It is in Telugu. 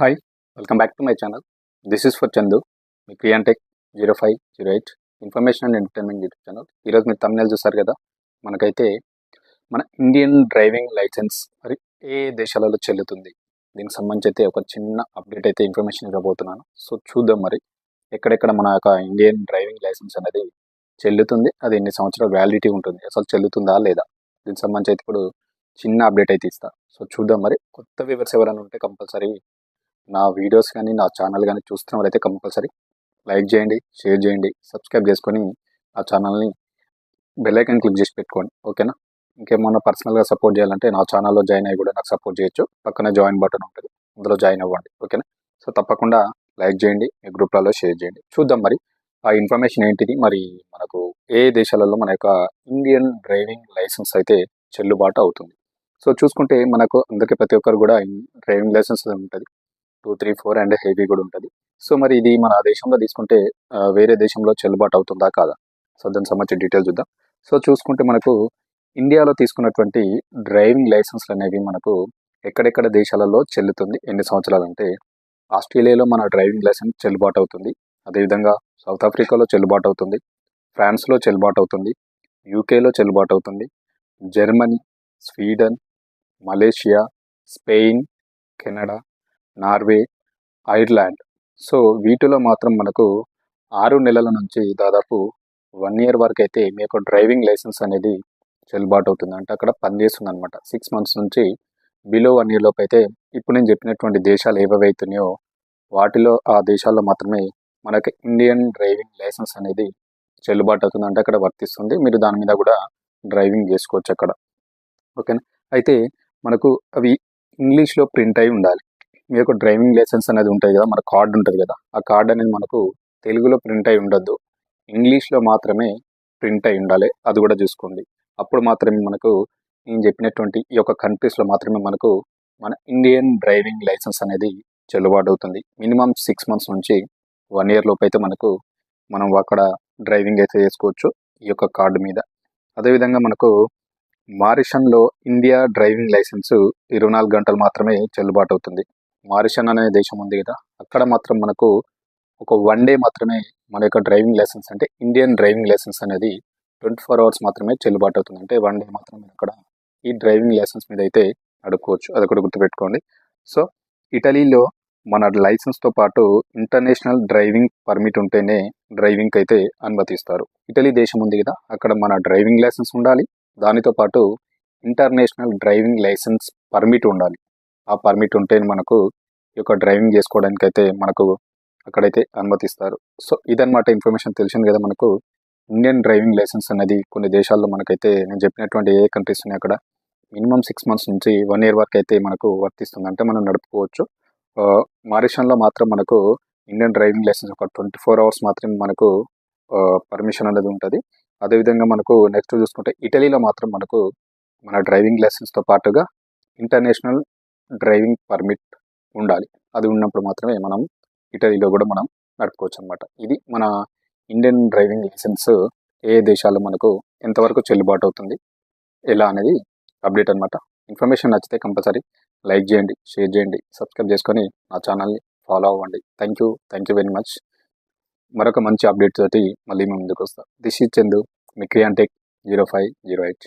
Hi, welcome back to my channel. This is for Chandu, మీ క్రియాంటెక్ 0508 information and entertainment YouTube channel. ఈరోజు మీరు తమిళ చూస్తారు కదా, మనకైతే మన ఇండియన్ డ్రైవింగ్ లైసెన్స్ మరి ఏ దేశాలలో చెల్లుతుంది, దీనికి సంబంధించి అయితే ఒక చిన్న అప్డేట్ అయితే ఇన్ఫర్మేషన్ ఇవ్వబోతున్నాను. సో చూద్దాం మరి ఎక్కడెక్కడ మన యొక్క ఇండియన్ డ్రైవింగ్ లైసెన్స్ అనేది చెల్లుతుంది, అది ఎన్ని సంవత్సరాల వ్యాలిడిటీ ఉంటుంది, అసలు చెల్లుతుందా లేదా, దీనికి సంబంధించి అయితే ఇప్పుడు చిన్న అప్డేట్ అయితే ఇస్తా. సో చూద్దాం మరి. కొత్త వ్యూవర్స్ ఎవరైనా ఉంటే కంపల్సరీ నా వీడియోస్ కానీ నా ఛానల్ కానీ చూస్తున్న వాళ్ళైతే కంపల్సరీ లైక్ చేయండి, షేర్ చేయండి, సబ్స్క్రైబ్ చేసుకొని ఆ ఛానల్ని బెల్ ఐకాన్ క్లిక్ చేసి పెట్టుకోండి, ఓకేనా. ఇంకేమన్నా పర్సనల్గా సపోర్ట్ చేయాలంటే నా ఛానల్లో జాయిన్ అయ్యి కూడా నాకు సపోర్ట్ చేయొచ్చు. పక్కన జాయిన్ బటన్ ఉంటుంది, అందులో జాయిన్ అవ్వండి, ఓకేనా. సో తప్పకుండా లైక్ చేయండి, మీ గ్రూప్లలో షేర్ చేయండి. చూద్దాం మరి ఆ ఇన్ఫర్మేషన్ ఏంటిది, మరి మనకు ఏ దేశాలలో మన యొక్క ఇండియన్ డ్రైవింగ్ లైసెన్స్ అయితే చెల్లుబాటు అవుతుంది. సో చూసుకుంటే మనకు అందరికీ ప్రతి ఒక్కరు కూడా డ్రైవింగ్ లైసెన్స్ ఉంటుంది, 2, 3, 4 అండ్ హెవీ కూడా ఉంటుంది. సో మరి ఇది మన దేశంలో తీసుకుంటే వేరే దేశంలో చెల్లుబాటు అవుతుందా కాదా, సో దానికి సంబంధించిన డీటెయిల్స్ చూద్దాం. సో చూసుకుంటే మనకు ఇండియాలో తీసుకున్నటువంటి డ్రైవింగ్ లైసెన్స్లు అనేవి మనకు ఎక్కడెక్కడ దేశాలలో చెల్లుతుంది, ఎన్ని సంవత్సరాలు అంటే ఆస్ట్రేలియాలో మన డ్రైవింగ్ లైసెన్స్ చెల్లుబాటు అవుతుంది, అదేవిధంగా సౌత్ ఆఫ్రికాలో చెల్లుబాటు అవుతుంది, ఫ్రాన్స్లో చెల్లుబాటు అవుతుంది, యూకేలో చెల్లుబాటు అవుతుంది, Germany, Sweden, Malaysia, Spain, Canada, Norway, Ireland. So వీటిలో మాత్రం మనకు 6 నెలల నుంచి దాదాపు 1 ఇయర్ వరకు అయితే మీ యొక్క డ్రైవింగ్ లైసెన్స్ అనేది చెల్లుబాటు అవుతుంది. అంటే అక్కడ పనిచేస్తుంది అనమాట. 6 మంత్స్ నుంచి బిలో 1 ఇయర్ లోపు అయితే ఇప్పుడు నేను చెప్పినటువంటి దేశాలు ఏవైతున్నాయో వాటిలో ఆ దేశాల్లో మాత్రమే మనకి ఇండియన్ డ్రైవింగ్ లైసెన్స్ అనేది చెల్లుబాటు అవుతుంది, అంటే అక్కడ వర్తిస్తుంది. మీరు దాని మీద కూడా డ్రైవింగ్ చేసుకోవచ్చు అక్కడ, ఓకేనా. అయితే మనకు అవి ఇంగ్లీష్లో ప్రింట్ అయి ఉండాలి. మీ యొక్క డ్రైవింగ్ లైసెన్స్ అనేది ఉంటుంది కదా, మన కార్డు ఉంటుంది కదా, ఆ కార్డు అనేది మనకు తెలుగులో ప్రింట్ అయి ఉండొద్దు, ఇంగ్లీష్లో మాత్రమే ప్రింట్ అయి ఉండాలి. అది కూడా చూసుకోండి. అప్పుడు మాత్రమే మనకు నేను చెప్పినటువంటి ఈ యొక్క కంట్రీస్లో మాత్రమే మనకు మన ఇండియన్ డ్రైవింగ్ లైసెన్స్ అనేది చెల్లుబాటు అవుతుంది. మినిమం 6 మంత్స్ నుంచి 1 ఇయర్ లోపు అయితే మనం అక్కడ డ్రైవింగ్ అయితే చేసుకోవచ్చు ఈ యొక్క కార్డు మీద. అదేవిధంగా మనకు మారిషన్లో ఇండియా డ్రైవింగ్ లైసెన్స్ 24 గంటలు మాత్రమే చెల్లుబాటు అవుతుంది. మారిషన్ అనే దేశం ఉంది కదా, అక్కడ మాత్రం మనకు ఒక 1 డే మాత్రమే మన యొక్క డ్రైవింగ్ లైసెన్స్ అంటే ఇండియన్ డ్రైవింగ్ లైసెన్స్ అనేది 24 అవర్స్ మాత్రమే చెల్లుబాటు అవుతుంది. అంటే 1 డే మాత్రమే అక్కడ ఈ డ్రైవింగ్ లైసెన్స్ మీద అయితే అడుక్కోవచ్చు, అది కూడా గుర్తుపెట్టుకోండి. సో ఇటలీలో మన లైసెన్స్తో పాటు ఇంటర్నేషనల్ డ్రైవింగ్ పర్మిట్ ఉంటేనే డ్రైవింగ్కి అయితే అనుమతిస్తారు. ఇటలీ దేశం ఉంది కదా, అక్కడ మన డ్రైవింగ్ లైసెన్స్ ఉండాలి, దానితో పాటు ఇంటర్నేషనల్ డ్రైవింగ్ లైసెన్స్ పర్మిట్ ఉండాలి. ఆ పర్మిట్ ఉంటే మనకు ఈ యొక్క డ్రైవింగ్ చేసుకోవడానికి అయితే మనకు అక్కడైతే అనుమతిస్తారు. సో ఇదన్నమాట ఇన్ఫర్మేషన్. తెలిసింది కదా మనకు ఇండియన్ డ్రైవింగ్ లైసెన్స్ అనేది కొన్ని దేశాల్లో మనకైతే నేను చెప్పినటువంటి ఏ కంట్రీస్ ఉన్నాయి అక్కడ మినిమం 6 మంత్స్ నుంచి 1 ఇయర్ వరకు అయితే మనకు వర్తిస్తుంది, అంటే మనం నడుపుకోవచ్చు. మారిషన్లో మాత్రం మనకు ఇండియన్ డ్రైవింగ్ లైసెన్స్ ఒక 24 అవర్స్ మాత్రమే మనకు పర్మిషన్ అనేది ఉంటుంది. అదేవిధంగా మనకు నెక్స్ట్ చూసుకుంటే ఇటలీలో మాత్రం మనకు మన డ్రైవింగ్ లైసెన్స్తో పాటుగా ఇంటర్నేషనల్ డ్రైవింగ్ పర్మిట్ ఉండాలి. అది ఉన్నప్పుడు మాత్రమే మనం ఇటలీలో కూడా మనం నడుపుకోవచ్చు అనమాట. ఇది మన ఇండియన్ డ్రైవింగ్ లైసెన్స్ ఏ దేశాల్లో మనకు ఎంతవరకు చెల్లుబాటు అవుతుంది, ఎలా అనేది అప్డేట్ అనమాట. ఇన్ఫర్మేషన్ నచ్చితే కంపల్సరీ లైక్ చేయండి, షేర్ చేయండి, సబ్స్క్రైబ్ చేసుకొని నా ఛానల్ని ఫాలో అవ్వండి. Thank you very much. మరొక మంచి అప్డేట్ తోటి మళ్ళీ మేము ముందుకు వస్తాం. దిస్ ఈజ్ చందు, మీ క్రియాంటెక్ 0508.